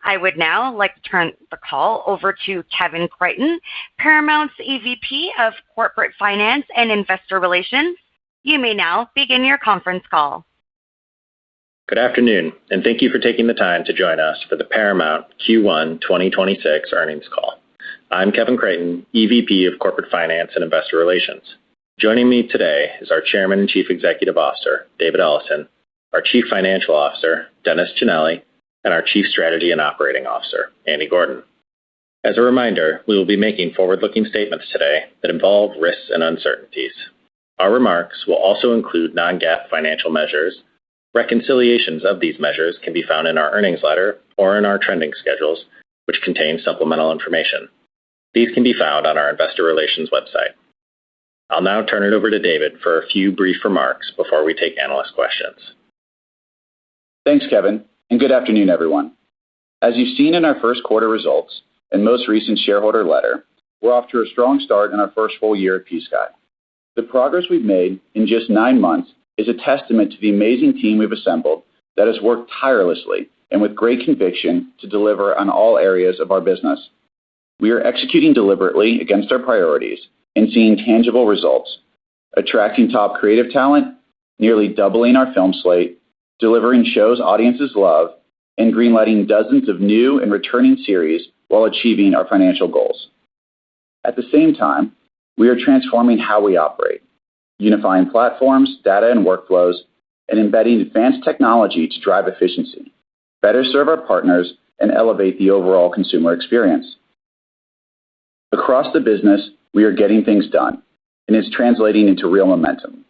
I would now like to turn the call over to Kevin Crichton, Paramount's EVP of Corporate Finance and Investor Relations. You may now begin your conference call. Good afternoon, and thank you for taking the time to join us for the Paramount Q1 2026 earnings call. I'm Kevin Crichton, EVP of Corporate Finance and Investor Relations. Joining me today is our Chairman and Chief Executive Officer, David Ellison, our Chief Financial Officer, Dennis Cinelli, and our Chief Strategy and Operating Officer, Andy Gordon. As a reminder, we will be making forward-looking statements today that involve risks and uncertainties. Our remarks will also include non-GAAP financial measures. Reconciliations of these measures can be found in our earnings letter or in our trending schedules, which contain supplemental information. These can be found on our investor relations website. I'll now turn it over to David for a few brief remarks before we take analyst questions. Thanks, Kevin, and good afternoon, everyone. As you've seen in our first quarter results and most recent shareholder letter, we're off to a strong start in our first full year at PSKY. The progress we've made in just 9 months is a testament to the amazing team we've assembled that has worked tirelessly and with great conviction to deliver on all areas of our business. We are executing deliberately against our priorities and seeing tangible results, attracting top creative talent, nearly doubling our film slate, delivering shows audiences love, and greenlighting dozens of new and returning series while achieving our financial goals. At the same time, we are transforming how we operate, unifying platforms, data, and workflows, and embedding advanced technology to drive efficiency, better serve our partners, and elevate the overall consumer experience. Across the business, we are getting things done, and it's translating into real momentum.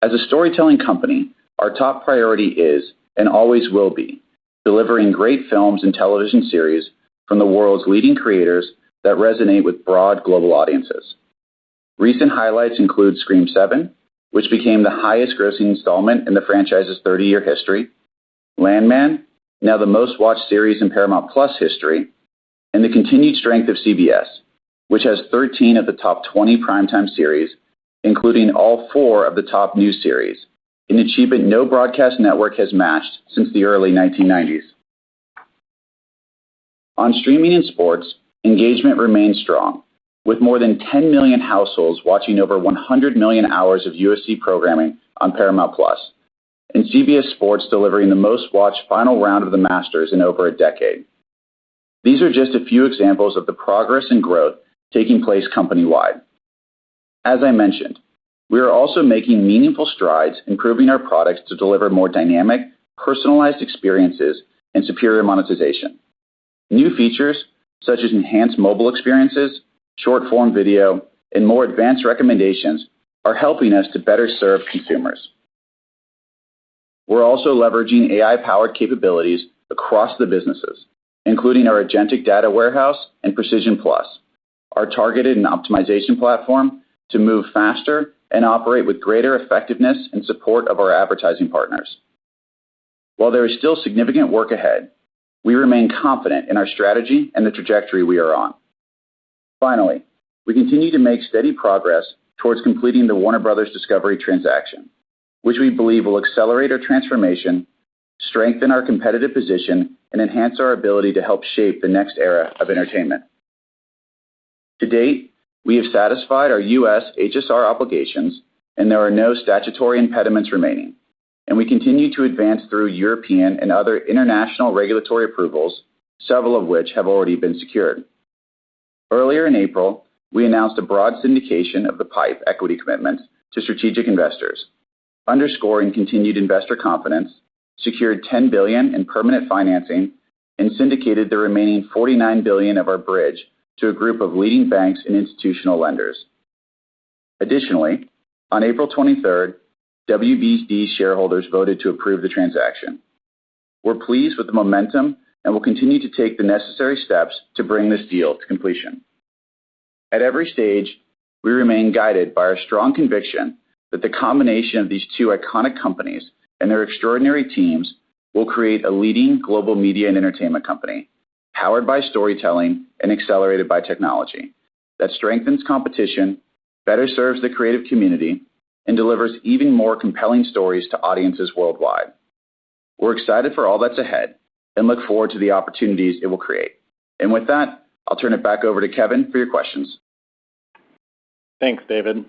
As a storytelling company, our top priority is, and always will be, delivering great films and television series from the world's leading creators that resonate with broad global audiences. Recent highlights include Scream 7, which became the highest grossing installment in the franchise's 30-year history, Landman, now the most watched series in Paramount Plus history, and the continued strength of CBS, which has 13 of the top 20 primetime series, including all 4 of the top new series, an achievement no broadcast network has matched since the early 1990s. On streaming and sports, engagement remains strong, with more than 10 million households watching over 100 million hours of UFC programming on Paramount Plus, and CBS Sports delivering the most watched final round of the Masters in over a decade. These are just a few examples of the progress and growth taking place company-wide. As I mentioned, we are also making meaningful strides improving our products to deliver more dynamic, personalized experiences and superior monetization. New features, such as enhanced mobile experiences, short-form video, and more advanced recommendations, are helping us to better serve consumers. We're also leveraging AI-powered capabilities across the businesses, including our agentic data warehouse and Precision Plus, our targeted and optimization platform to move faster and operate with greater effectiveness in support of our advertising partners. While there is still significant work ahead, we remain confident in our strategy and the trajectory we are on. Finally, we continue to make steady progress towards completing the Warner Bros. Discovery transaction, which we believe will accelerate our transformation, strengthen our competitive position, and enhance our ability to help shape the next era of entertainment. To date, we have satisfied our U.S. HSR obligations, and there are no statutory impediments remaining, and we continue to advance through European and other international regulatory approvals, several of which have already been secured. Earlier in April, we announced a broad syndication of the PIPE equity commitments to strategic investors, underscoring continued investor confidence, secured $10 billion in permanent financing, and syndicated the remaining $49 billion of our bridge to a group of leading banks and institutional lenders. Additionally, on April 23rd, WBD shareholders voted to approve the transaction. We're pleased with the momentum and will continue to take the necessary steps to bring this deal to completion. At every stage, we remain guided by our strong conviction that the combination of these two iconic companies and their extraordinary teams will create a leading global media and entertainment company, powered by storytelling and accelerated by technology, that strengthens competition, better serves the creative community, and delivers even more compelling stories to audiences worldwide. We're excited for all that's ahead and look forward to the opportunities it will create. And with that, I'll turn it back over to Kevin for your questions. Thanks, David.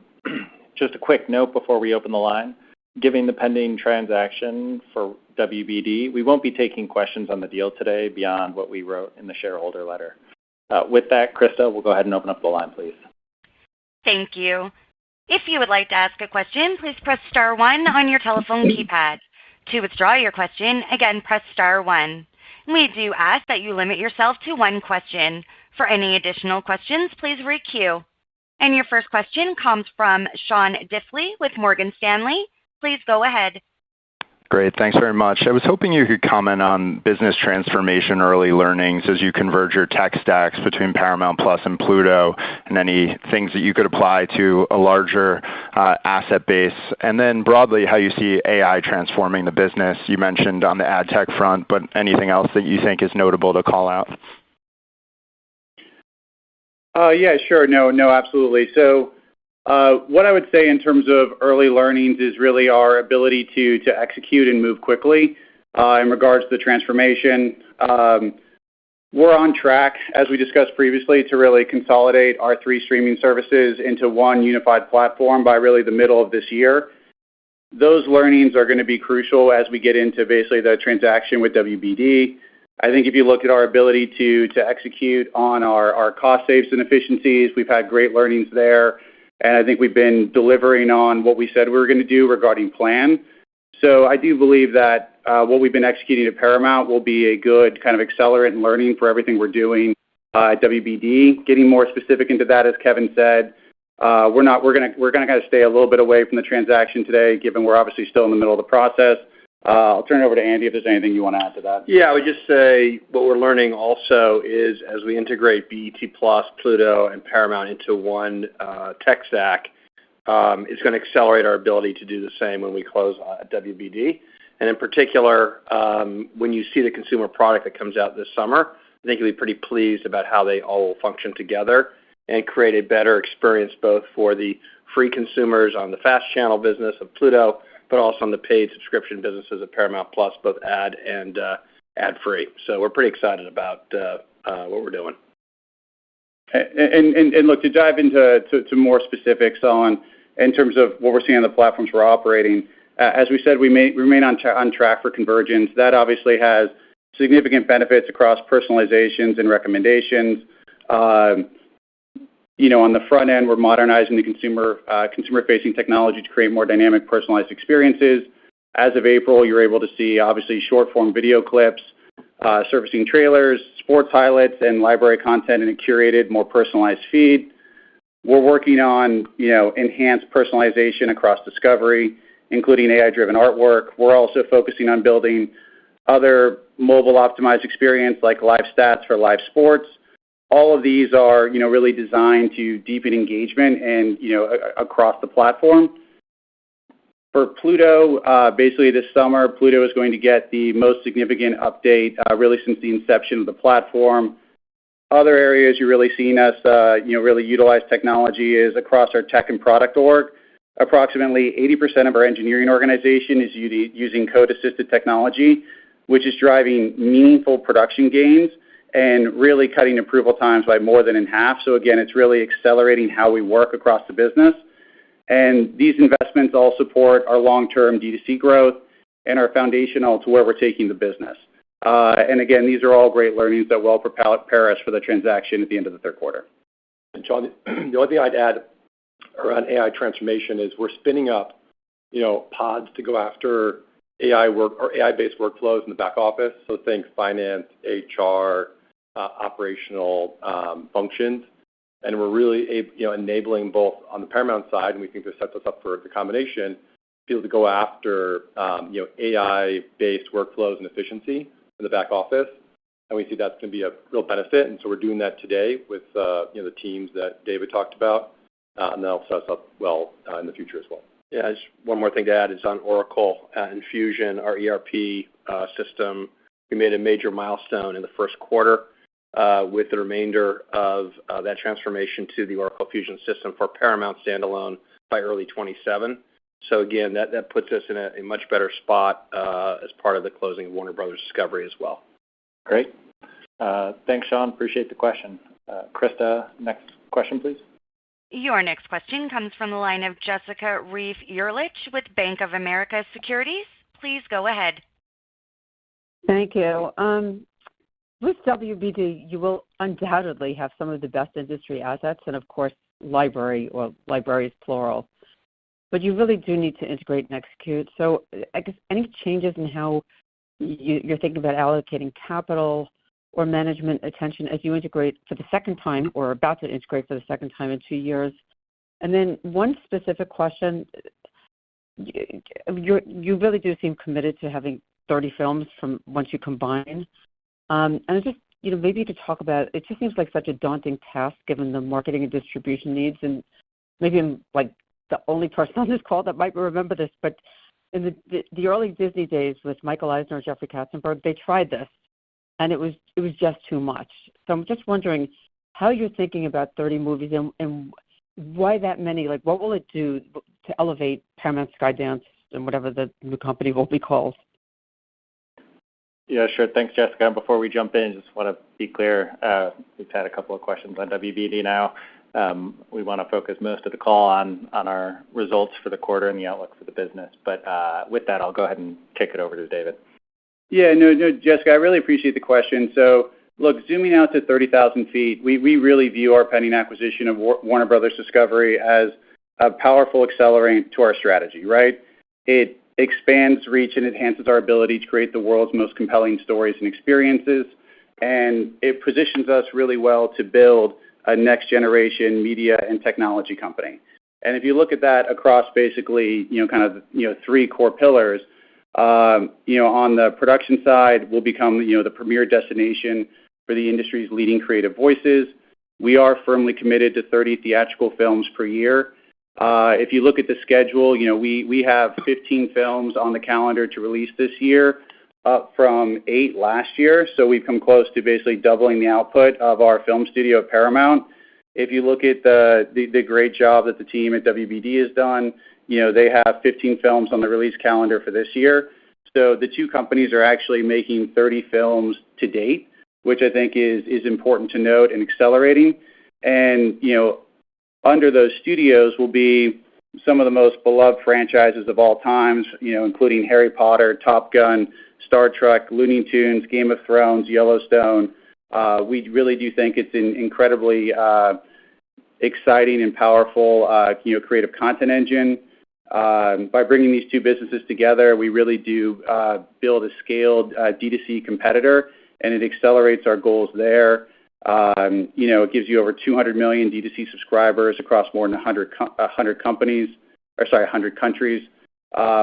Just a quick note before we open the line. Given the pending transaction for WBD, we won't be taking questions on the deal today beyond what we wrote in the shareholder letter. With that, Krista, we'll go ahead and open up the line, please. Thank you. If you would like to ask a question, please press star 1 on your telephone keypad. To withdraw your question, again, press star 1. We do ask that you limit yourself to 1 question. For any additional questions, please re-queue. And your first question comes from Sean Diffley with Morgan Stanley. Please go ahead. Great. Thanks very much. I was hoping you could comment on business transformation early learnings as you converge your tech stacks between Paramount Plus and Pluto, and any things that you could apply to a larger asset base. And then broadly, how you see AI transforming the business. You mentioned on the ad tech front, but anything else that you think is notable to call out? Yeah, sure. No, absolutely. So what I would say in terms of early learnings is really our ability to execute and move quickly in regards to the transformation. We're on track, as we discussed previously, to really consolidate our 3 streaming services into 1 unified platform by really the middle of this year. Those learnings are going to be crucial as we get into basically the transaction with WBD. I think if you look at our ability to execute on our cost saves and efficiencies, we've had great learnings there. And I think we've been delivering on what we said we were going to do regarding plan. So I do believe that what we've been executing at Paramount will be a good kind of accelerant in learning for everything we're doing at WBD. Getting more specific into that, as Kevin said, we're going to kind of stay a little bit away from the transaction today, given we're obviously still in the middle of the process. I'll turn it over to Andy if there's anything you want to add to that. Yeah, I would just say what we're learning also is as we integrate BET Plus, Pluto, and Paramount into 1 tech stack, it's going to accelerate our ability to do the same when we close at WBD. And in particular, when you see the consumer product that comes out this summer, I think you'll be pretty pleased about how they all will function together and create a better experience both for the free consumers on the FAST channel business of Pluto, but also on the paid subscription businesses of Paramount Plus, both ad and ad-free. So we're pretty excited about what we're doing. And look, to dive into more specifics in terms of what we're seeing on the platforms we're operating, as we said, we remain on track for convergence. That obviously has significant benefits across personalizations and recommendations. On the front end, we're modernizing the consumer-facing technology to create more dynamic, personalized experiences. As of April, you're able to see, obviously, short-form video clips, surfacing trailers, sports highlights, and library content in a curated, more personalized feed. We're working on, enhanced personalization across discovery, including AI-driven artwork. We're also focusing on building other mobile-optimized experience like live stats for live sports. All of these are, really designed to deepen engagement and, across the platform. For Pluto, basically this summer, Pluto is going to get the most significant update really since the inception of the platform. Other areas you're really seeing us, really utilize technology is across our tech and product org. Approximately 80% of our engineering organization is using code-assisted technology, which is driving meaningful production gains and really cutting approval times by more than in half. So again, it's really accelerating how we work across the business. And these investments all support our long-term D2C growth and are foundational to where we're taking the business. And again, these are all great learnings that will prepare us for the transaction at the end of the third quarter. And John, the only thing I'd add around AI transformation is we're spinning up, pods to go after AI work or AI-based workflows in the back office. So think finance, HR, operational functions, and we're really enabling both on the Paramount side, and we think this sets us up for the combination, to be able to go after AI-based workflows and efficiency in the back office, and we see that's going to be a real benefit. And so we're doing that today with the teams that David talked about, and that'll set us up well in the future as well. Yeah, just one more thing to add is on Oracle and Fusion, our ERP system. We made a major milestone in the first quarter with the remainder of that transformation to the Oracle Fusion system for Paramount standalone by early 27. So again, that puts us in a much better spot as part of the closing of Warner Brothers Discovery as well. Great. Thanks, Sean. Appreciate the question. Krista, next question, please. Your next question comes from the line of Jessica Reif Ehrlich with Bank of America Securities. Please go ahead. Thank you. With WBD, you will undoubtedly have some of the best industry assets and, of course, libraries plural. But you really do need to integrate and execute. So I guess any changes in how you're thinking about allocating capital or management attention as you integrate for the second time or about to integrate for the second time in 2 years? And then one specific question, you really do seem committed to having 30 films from once you combine. And I just, maybe you could talk about, it just seems like such a daunting task given the marketing and distribution needs. And maybe I'm like the only person on this call that might remember this, but in the early Disney days with Michael Eisner and Jeffrey Katzenberg, they tried this, and it was just too much. So I'm just wondering how you're thinking about 30 movies and why that many? Like, what will it do to elevate Paramount Skydance and whatever the new company will be called? Yeah, sure. Thanks, Jessica. Before we jump in, just want to be clear, we've had a couple of questions on WBD now. We want to focus most of the call on our results for the quarter and the outlook for the business. But with that, I'll go ahead and kick it over to David. Yeah, no, Jessica, I really appreciate the question. So, look, zooming out to 30,000 feet, we really view our pending acquisition of Warner Brothers Discovery as a powerful accelerant to our strategy, right? It expands reach and enhances our ability to create the world's most compelling stories and experiences, and it positions us really well to build a next-generation media and technology company. And if you look at that across basically, three core pillars, on the production side, we'll become, the premier destination for the industry's leading creative voices. We are firmly committed to 30 theatrical films per year. If you look at the schedule, we have 15 films on the calendar to release this year, up from 8 last year. So we've come close to basically doubling the output of our film studio at Paramount. If you look at the great job that the team at WBD has done, they have 15 films on the release calendar for this year. So the two companies are actually making 30 films to date, which I think is important to note and accelerating. And, under those studios will be some of the most beloved franchises of all times, including Harry Potter, Top Gun, Star Trek, Looney Tunes, Game of Thrones, Yellowstone. We really do think it's an incredibly exciting and powerful, creative content engine. By bringing these two businesses together, we really do build a scaled D2C competitor, and it accelerates our goals there. It gives you over 200 million D2C subscribers across more than 100 countries,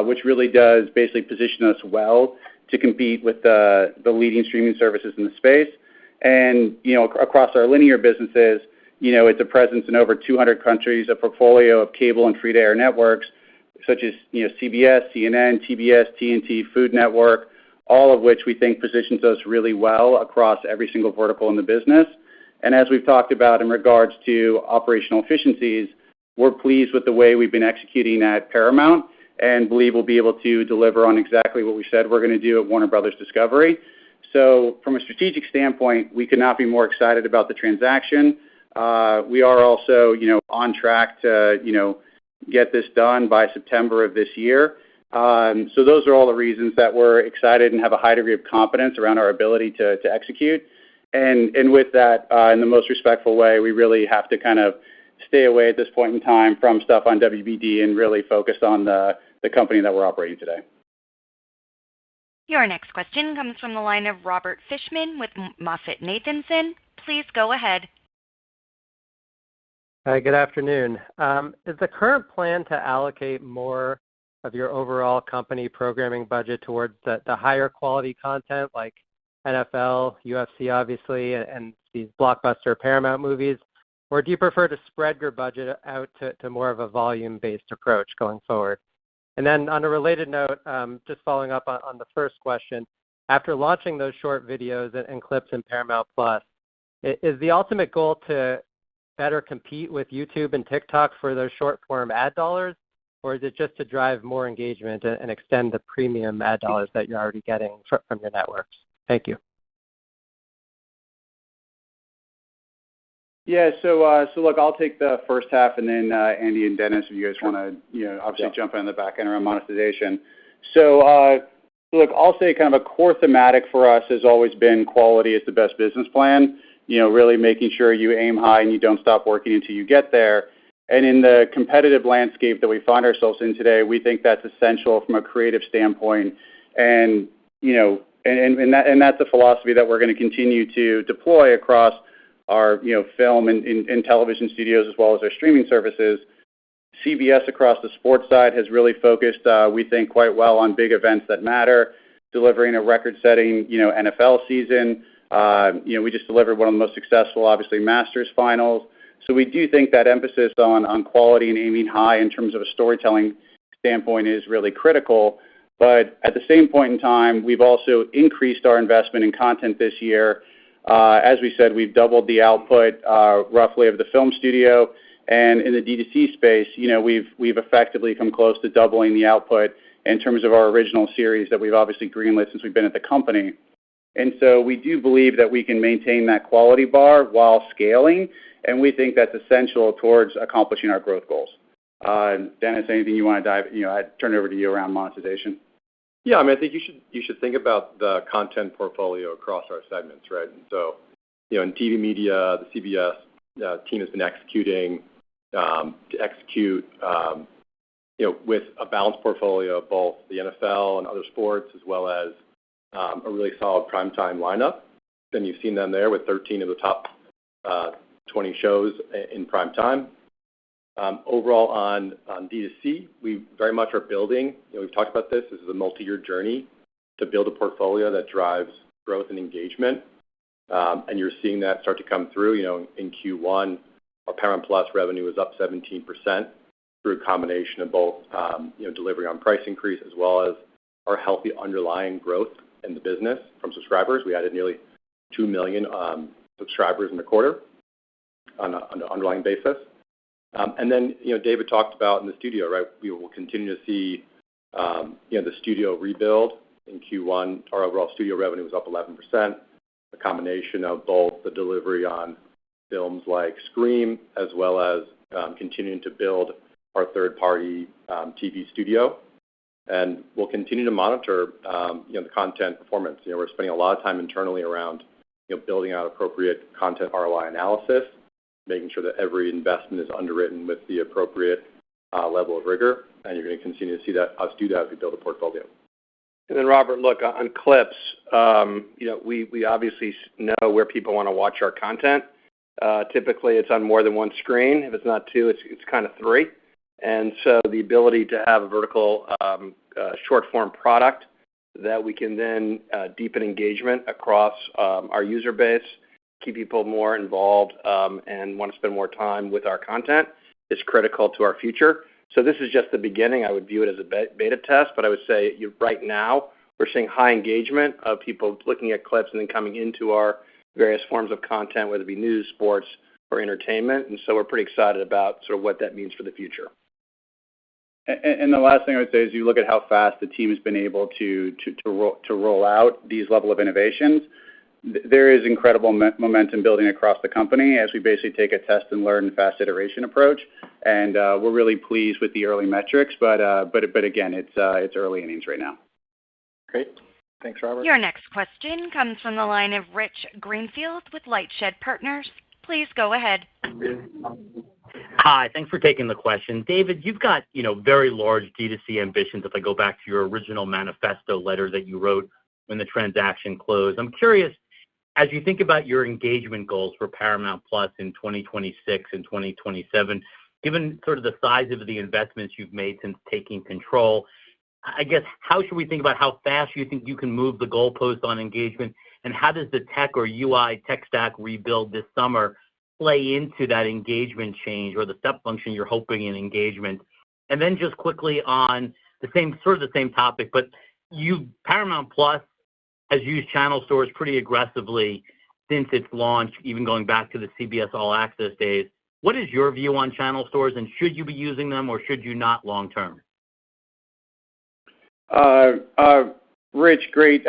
which really does basically position us well to compete with the leading streaming services in the space. And, across our linear businesses, it's a presence in over 200 countries, a portfolio of cable and free-to-air networks such as, CBS, CNN, TBS, TNT, Food Network, all of which we think positions us really well across every single vertical in the business. And as we've talked about in regards to operational efficiencies, we're pleased with the way we've been executing at Paramount and believe we'll be able to deliver on exactly what we said we're going to do at Warner Brothers Discovery. So from a strategic standpoint, we could not be more excited about the transaction. We are also, on track to, get this done by September of this year. So those are all the reasons that we're excited and have a high degree of confidence around our ability to execute. And with that, in the most respectful way, we really have to kind of stay away at this point in time from stuff on WBD and really focus on the company that we're operating today. Your next question comes from the line of Robert Fishman with MoffettNathanson. Please go ahead. Hi, good afternoon. Is the current plan to allocate more of your overall company programming budget towards the higher quality content like NFL, UFC, obviously, and these blockbuster Paramount movies? Or do you prefer to spread your budget out to more of a volume-based approach going forward? And then on a related note, just following up on the first question, after launching those short videos and clips in Paramount Plus, is the ultimate goal to better compete with YouTube and TikTok for those short-form ad dollars, or is it just to drive more engagement and extend the premium ad dollars that you're already getting from your networks? Thank you. Yeah. So look, I'll take the first half, and then Andy and Dennis, if you guys want to, obviously jump in on the back end around monetization. So look, I'll say kind of a core thematic for us has always been quality is the best business plan. Really making sure you aim high and you don't stop working until you get there. And in the competitive landscape that we find ourselves in today, we think that's essential from a creative standpoint. And that's a philosophy that we're going to continue to deploy across our film and television studios as well as our streaming services. CBS across the sports side has really focused, we think, quite well on big events that matter, delivering a record-setting NFL season. We just delivered one of the most successful, obviously, Masters finals. So we do think that emphasis on quality and aiming high in terms of a storytelling standpoint is really critical. But at the same point in time, we've also increased our investment in content this year. As we said, we've doubled the output roughly of the film studio. And in the D2C space, we've effectively come close to doubling the output in terms of our original series that we've obviously greenlit since we've been at the company. And so we do believe that we can maintain that quality bar while scaling, and we think that's essential towards accomplishing our growth goals. Dennis, anything you want to I'd turn it over to you around monetization. Yeah, I think you should think about the content portfolio across our segments, right? And so, in TV media, the CBS team has been executing with a balanced portfolio of both the NFL and other sports, as well as a really solid primetime lineup. Then you've seen them there with 13 of the top 20 shows in primetime. Overall on D2C, we very much are building, we've talked about this is a multi-year journey to build a portfolio that drives growth and engagement. And you're seeing that start to come through. In Q1, our Paramount Plus revenue was up 17% through a combination of both, delivery on price increase as well as our healthy underlying growth in the business from subscribers. We added nearly 2 million subscribers in the quarter on an underlying basis. And then, David talked about in the studio, right? We will continue to see, the studio rebuild in Q1. Our overall studio revenue was up 11%. A combination of both the delivery on films like Scream, as well as continuing to build our third-party TV studio. And we'll continue to monitor, the content performance. We're spending a lot of time internally around, building out appropriate content ROI analysis, making sure that every investment is underwritten with the appropriate level of rigor. And you're going to continue to see us do that as we build a portfolio. And then, Robert, look, on clips, we obviously know where people want to watch our content. Typically, it's on more than one screen. If it's not two, it's kind of three. And so the ability to have a vertical short-form product that we can then deepen engagement across our user base, keep people more involved and want to spend more time with our content is critical to our future. So this is just the beginning. I would view it as a beta test, but I would say right now we're seeing high engagement of people looking at clips and then coming into our various forms of content, whether it be news, sports, or entertainment. And so we're pretty excited about sort of what that means for the future. And the last thing I would say is you look at how fast the team has been able to roll out these level of innovations. There is incredible momentum building across the company as we basically take a test and learn fast iteration approach. And we're really pleased with the early metrics, but again, it's early innings right now. Great. Thanks, Robert. Your next question comes from the line of Rich Greenfield with Lightshed Partners. Please go ahead. Hi, thanks for taking the question. David, you've got, very large D2C ambitions if I go back to your original manifesto letter that you wrote when the transaction closed. I'm curious, as you think about your engagement goals for Paramount Plus in 2026 and 2027, given sort of the size of the investments you've made since taking control, I guess, how should we think about how fast you think you can move the goalpost on engagement, and how does the tech or UI tech stack rebuild this summer play into that engagement change or the step function you're hoping in engagement? And then just quickly on the same topic, but Paramount Plus has used channel stores pretty aggressively since its launch, even going back to the CBS All Access days. What is your view on channel stores, and should you be using them or should you not long term? Rich, great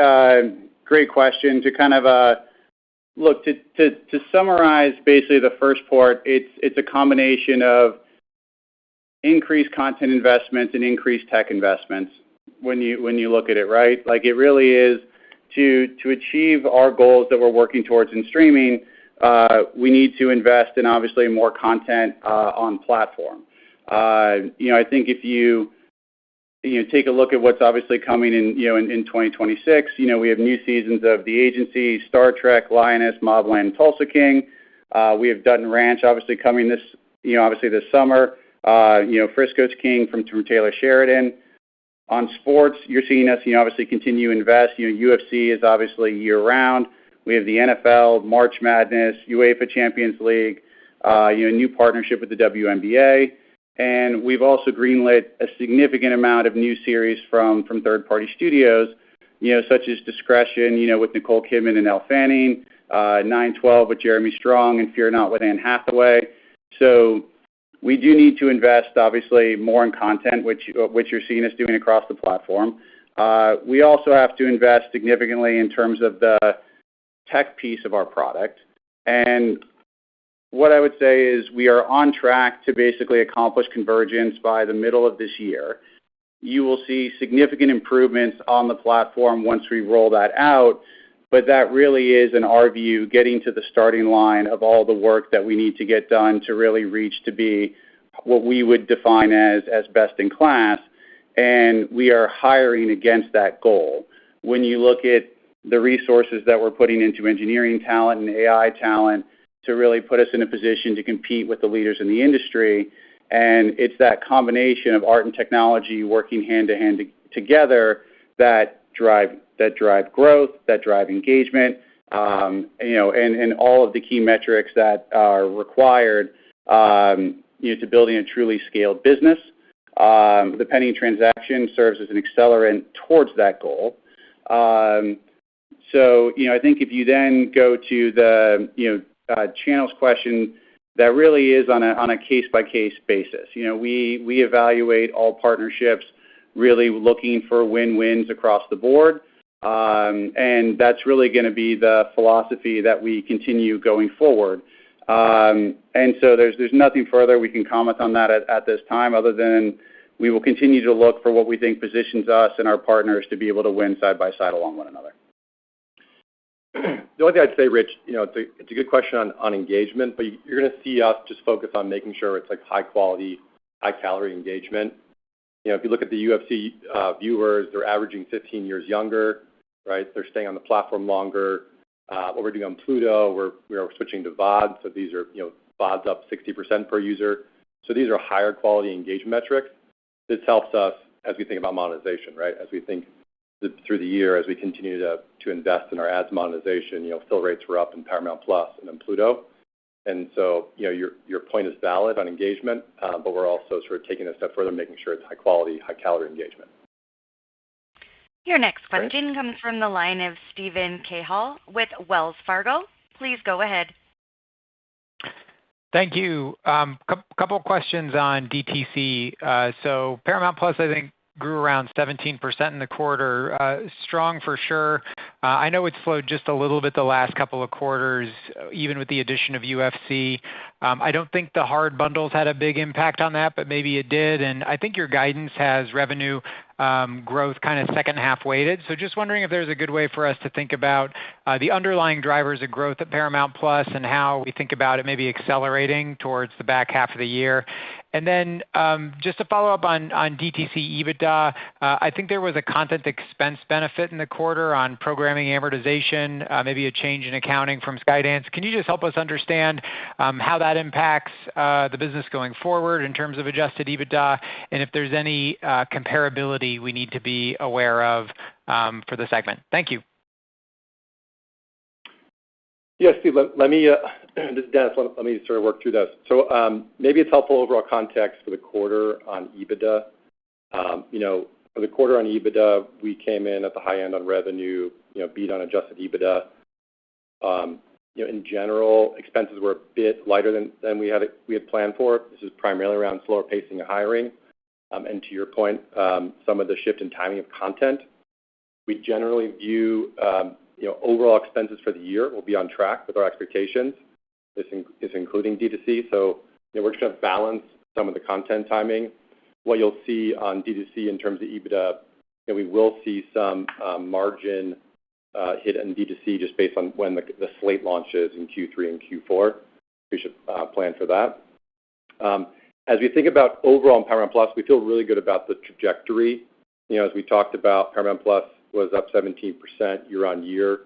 question. To kind of Look, to summarize basically the first part, it's a combination of increased content investments and increased tech investments when you look at it, right? Like, it really is to achieve our goals that we're working towards in streaming, we need to invest in obviously more content on platform. I think if you take a look at what's obviously coming in 2026, we have new seasons of The Agency, Star Trek, Lioness, Mobland, Tulsa King. We have Dutton Ranch obviously coming this summer. Frisco's King from Taylor Sheridan. On sports, you're seeing us, obviously continue to invest. UFC is obviously year-round. We have the NFL, March Madness, UEFA Champions League, a new partnership with the WNBA. And we've also greenlit a significant amount of new series from third-party studios, such as Discretion, with Nicole Kidman and Elle Fanning, 9/12 with Jeremy Strong, and Fear Not with Anne Hathaway. So we do need to invest, obviously, more in content, which you're seeing us doing across the platform. We also have to invest significantly in terms of the tech piece of our product. And what I would say is we are on track to basically accomplish convergence by the middle of this year. You will see significant improvements on the platform once we roll that out, but that really is, in our view, getting to the starting line of all the work that we need to get done to really reach to be what we would define as best in class, and we are hiring against that goal. When you look at the resources that we're putting into engineering talent and AI talent to really put us in a position to compete with the leaders in the industry, and it's that combination of art and technology working hand-to-hand together that drive growth, that drive engagement, and all of the key metrics that are required to building a truly scaled business. The pending transaction serves as an accelerant towards that goal. So I think if you then go to the channels question, that really is on a case-by-case basis. We evaluate all partnerships really looking for win-wins across the board, and that's really going to be the philosophy that we continue going forward. And so there's nothing further we can comment on that at this time, other than we will continue to look for what we think positions us and our partners to be able to win side by side along one another. The only thing I'd say, Rich, it's a good question on engagement, but you're going to see us just focus on making sure it's like high quality, high calorie engagement. If you look at the UFC viewers, they're averaging 15 years younger, right? They're staying on the platform longer. What we're doing on Pluto, we're switching to VOD, so these are VODs up 60% per user. So these are higher quality engagement metrics. This helps us as we think about monetization, right? As we think through the year, as we continue to invest in our ads monetization, fill rates were up in Paramount Plus and in Pluto. And so, your point is valid on engagement, but we're also sort of taking it a step further, making sure it's high quality, high calorie engagement. Your next question comes from the line of Steven Cahall with Wells Fargo. Please go ahead. Thank you. Couple questions on DTC. So Paramount Plus, I think, grew around 17% in the quarter. Strong for sure. I know it's slowed just a little bit the last couple of quarters, even with the addition of UFC. I don't think the hard bundles had a big impact on that, but maybe it did. And I think your guidance has revenue growth kind of second half weighted. So just wondering if there's a good way for us to think about the underlying drivers of growth at Paramount Plus and how we think about it maybe accelerating towards the back half of the year. And then just to follow up on DTC EBITDA, I think there was a content expense benefit in the quarter on programming amortization, maybe a change in accounting from Skydance. Can you just help us understand how that impacts the business going forward in terms of adjusted EBITDA, and if there's any comparability we need to be aware of for the segment? Thank you. Yes, Steve, let me, this is Dennis, let me sort of work through this. So maybe it's helpful overall context for the quarter on EBITDA. For the quarter on EBITDA, we came in at the high end on revenue, beat on adjusted EBITDA. In general, expenses were a bit lighter than we had planned for. This is primarily around slower pacing of hiring. And to your point, some of the shift in timing of content. We generally view overall expenses for the year will be on track with our expectations. This is including D2C. So we're just going to balance some of the content timing. What you'll see on D2C in terms of EBITDA, we will see some margin hit in D2C just based on when the slate launches in Q3 and Q4. We should plan for that. As we think about overall in Paramount Plus, we feel really good about the trajectory. As we talked about, Paramount Plus was up 17% year-on-year,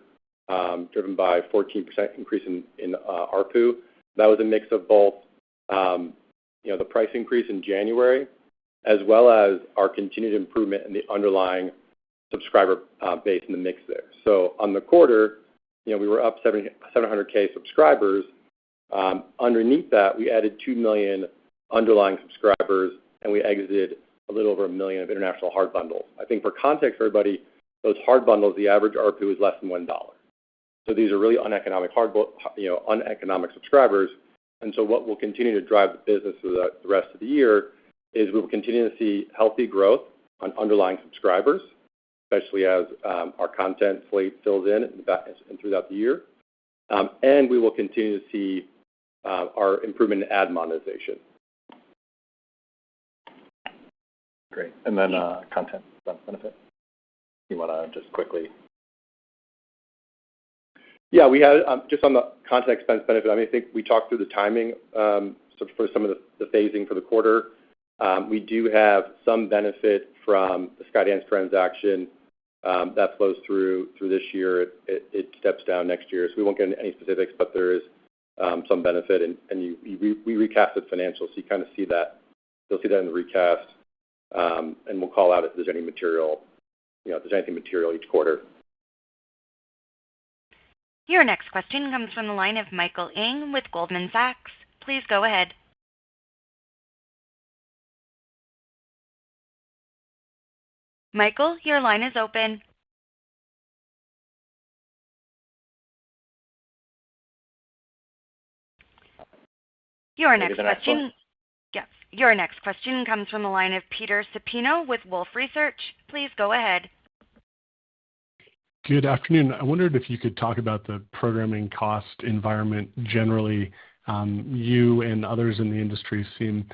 driven by 14% increase in ARPU. That was a mix of both, the price increase in January, as well as our continued improvement in the underlying subscriber base in the mix there. So on the quarter, we were up 700K subscribers. Underneath that, we added 2 million underlying subscribers, and we exited a little over 1 million of international hard bundles. I think for context for everybody, those hard bundles, the average ARPU is less than $1. So these are really uneconomic uneconomic subscribers. And so what will continue to drive the business for the rest of the year is we will continue to see healthy growth on underlying subscribers, especially as our content slate fills in and throughout the year. And we will continue to see our improvement in ad monetization. Great. And then content benefit. You want to just quickly? Yeah, we had just on the content expense benefit. I think we talked through the timing for some of the phasing for the quarter. We do have some benefit from the Skydance transaction that flows through this year. It steps down next year, so we won't get into any specifics, but there is some benefit, and we recasted financials, so you kind of see that. You'll see that in the recast, and we'll call out if there's any material, if there's anything material each quarter. Your next question comes from the line of Michael Ng with Goldman Sachs. Please go ahead. Michael, your line is open. Your next question comes from the line of Peter Supino with Wolfe Research. Please go ahead. Good afternoon. I wondered if you could talk about the programming cost environment generally. You and others in the industry seem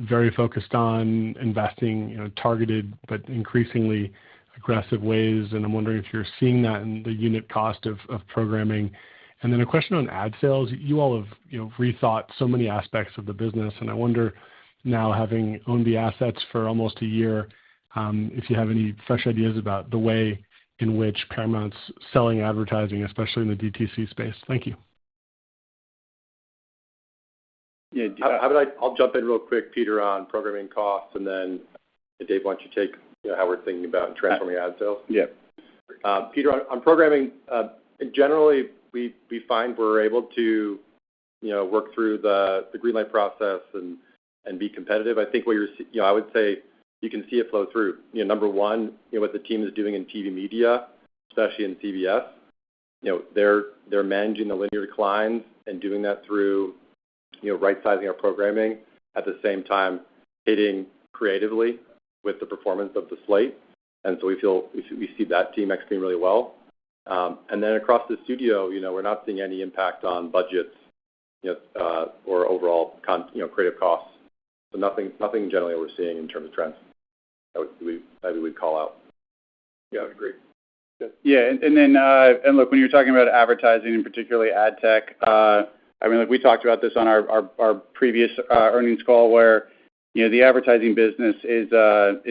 very focused on investing, targeted but increasingly aggressive ways, and I'm wondering if you're seeing that in the unit cost of programming. And then a question on ad sales. You all have rethought so many aspects of the business, and I wonder now, having owned the assets for almost a year, if you have any fresh ideas about the way in which Paramount's selling advertising, especially in the DTC space. Thank you. Yeah, I'll jump in real quick, Peter, on programming costs, and then Dave, why don't you take how we're thinking about transforming ad sales? Yeah. Peter, on programming, generally we find we're able to work through the greenlight process and be competitive. I think what I would say you can see it flow through. Number one, what the team is doing in TV media, especially in CBS, they're managing the linear declines and doing that through right-sizing our programming, at the same time hitting creatively with the performance of the slate. And so we see that team executing really well. And then across the studio, we're not seeing any impact on budgets, or overall creative costs. So nothing generally we're seeing in terms of trends that we'd call out. Yeah, I agree. Yeah, and then look, when you're talking about advertising and particularly ad tech, we talked about this on our previous earnings call, where the advertising business is a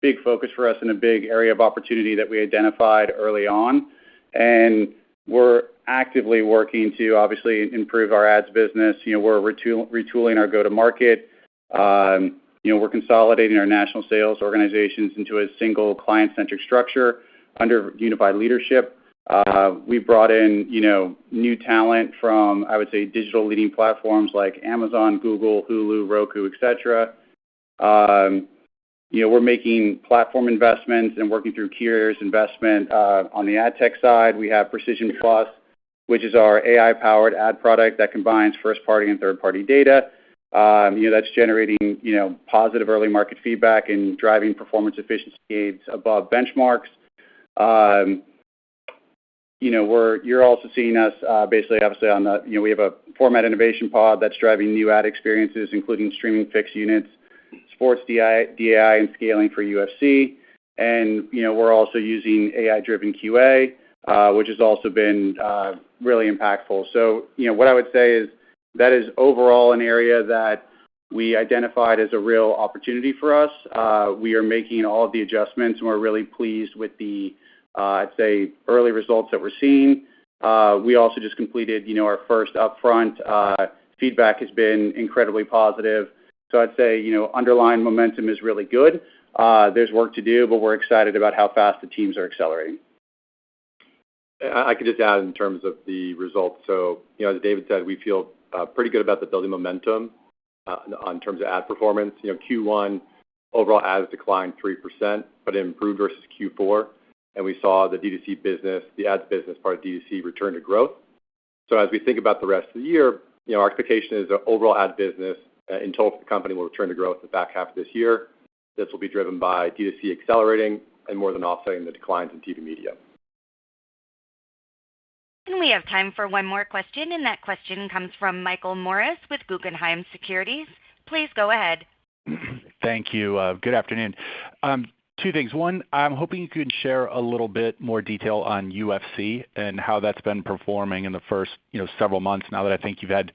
big focus for us and a big area of opportunity that we identified early on, and we're actively working to obviously improve our ads business. We're retooling our go-to-market. We're consolidating our national sales organizations into a single client-centric structure under unified leadership. We brought in, new talent from, I would say, digital leading platforms like Amazon, Google, Hulu, Roku, etc. We're making platform investments and working through key areas investment. On the ad tech side, we have Precision Plus, which is our AI-powered ad product that combines first-party and third-party data. That's generating, positive early market feedback and driving performance efficiency gains above benchmarks. you're also seeing us basically, obviously, on the, we have a format innovation pod that's driving new ad experiences, including streaming fixed units, sports DAI, and scaling for UFC. And, we're also using AI-driven QA, which has also been really impactful. So, what I would say is that is overall an area that we identified as a real opportunity for us. We are making all of the adjustments, and we're really pleased with the, I'd say, early results that we're seeing. We also just completed, our first upfront. Feedback has been incredibly positive. So I'd say, underlying momentum is really good. There's work to do, but we're excited about how fast the teams are accelerating. I could just add in terms of the results. So, as David said, we feel pretty good about the building momentum on terms of ad performance. Q1 overall ads declined 3%, but it improved versus Q4. And we saw the D2C business, the ads business part of D2C return to growth. So as we think about the rest of the year, our expectation is the overall ad business in total for the company will return to growth in the back half of this year. This will be driven by D2C accelerating and more than offsetting the declines in TV media. And we have time for one more question, and that question comes from Michael Morris with Guggenheim Securities. Please go ahead. Thank you. Good afternoon. Two things. One, I'm hoping you could share a little bit more detail on UFC and how that's been performing in the first, several months now that I think you've had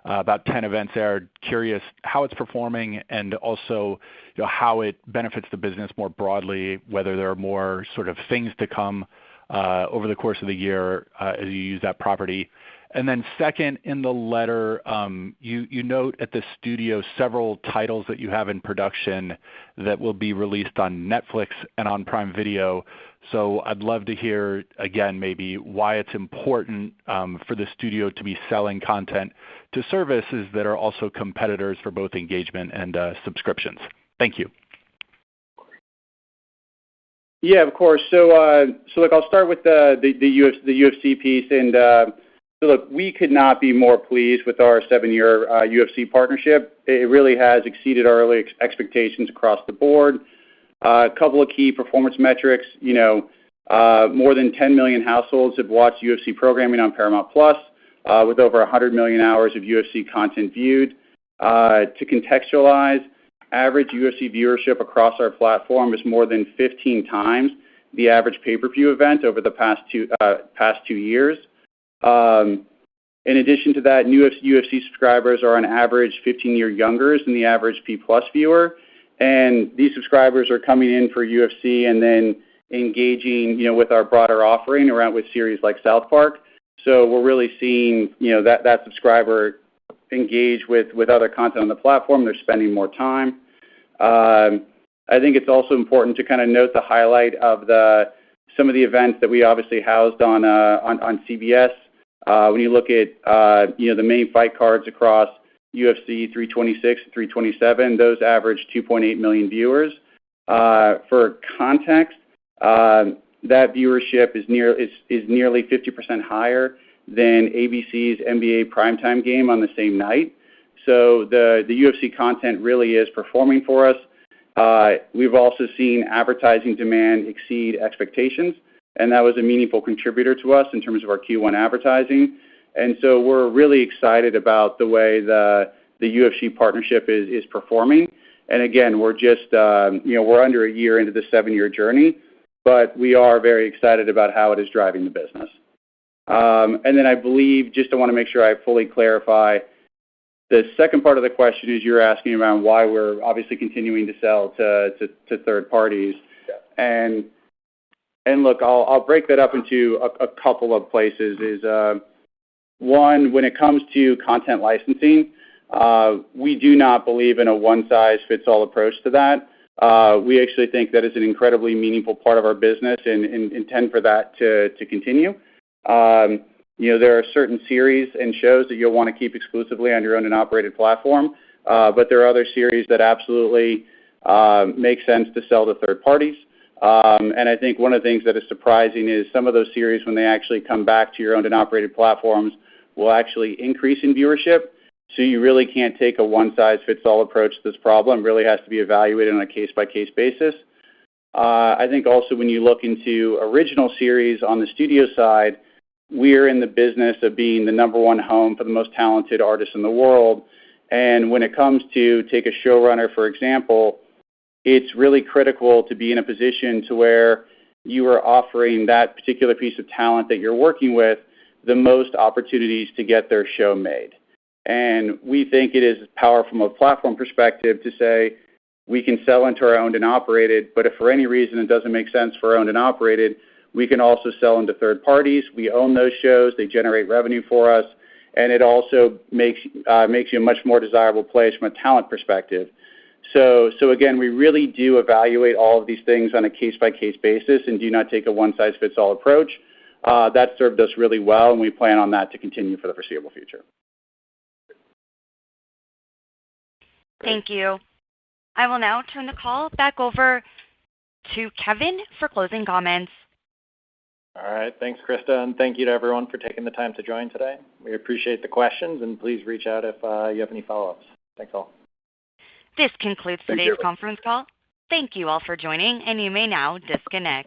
about 10 events there. Curious how it's performing and also, how it benefits the business more broadly, whether there are more sort of things to come over the course of the year as you use that property. And then second, in the letter, you note at the studio several titles that you have in production that will be released on Netflix and on Prime Video. So I'd love to hear, again, maybe why it's important for the studio to be selling content to services that are also competitors for both engagement and subscriptions. Thank you. Yeah, of course. So look, I'll start with the UFC piece. And so look, we could not be more pleased with our 7-year UFC partnership. It really has exceeded our early expectations across the board. A couple of key performance metrics. More than 10 million households have watched UFC programming on Paramount Plus, with over 100 million hours of UFC content viewed. To contextualize, average UFC viewership across our platform is more than 15 times the average pay-per-view event over the past 2 years. In addition to that, new UFC subscribers are on average 15 years younger than the average P Plus viewer. And these subscribers are coming in for UFC and then engaging, with our broader offering around with series like South Park. So we're really seeing, that subscriber engage with other content on the platform. They're spending more time. I think it's also important to kind of note the highlight of some of the events that we obviously housed on CBS. When you look at the main fight cards across UFC 326 and 327, those average 2.8 million viewers. For context, that viewership is nearly 50% higher than ABC's NBA primetime game on the same night. So the UFC content really is performing for us. We've also seen advertising demand exceed expectations, and that was a meaningful contributor to us in terms of our Q1 advertising. And so we're really excited about the way the UFC partnership is performing. And again, we're just we're under a year into the 7-year journey, but we are very excited about how it is driving the business. And then I believe, just I want to make sure I fully clarify, the second part of the question is you're asking around why we're obviously continuing to sell to third parties. Yeah. And look, I'll break that up into a couple of places. One, when it comes to content licensing, we do not believe in a one-size-fits-all approach to that. We actually think that is an incredibly meaningful part of our business and intend for that to continue. There are certain series and shows that you'll want to keep exclusively on your owned and operated platform, but there are other series that absolutely make sense to sell to third parties. And I think one of the things that is surprising is some of those series, when they actually come back to your owned and operated platforms, will actually increase in viewership. So you really can't take a one-size-fits-all approach to this problem. It really has to be evaluated on a case-by-case basis. I think also when you look into original series on the studio side, we're in the business of being the number one home for the most talented artists in the world. And when it comes to take a showrunner, for example, it's really critical to be in a position to where you are offering that particular piece of talent that you're working with the most opportunities to get their show made. And we think it is powerful from a platform perspective to say we can sell into our owned and operated, but if for any reason it doesn't make sense for owned and operated, we can also sell into third parties. We own those shows. They generate revenue for us. And it also makes you a much more desirable place from a talent perspective. So again, we really do evaluate all of these things on a case-by-case basis and do not take a one-size-fits-all approach. That served us really well, and we plan on that to continue for the foreseeable future. Thank you. I will now turn the call back over to Kevin for closing comments. All right. Thanks, Krista, and thank you to everyone for taking the time to join today. We appreciate the questions, and please reach out if you have any follow-ups. Thanks all. This concludes today's conference call. Thank you all for joining, and you may now disconnect.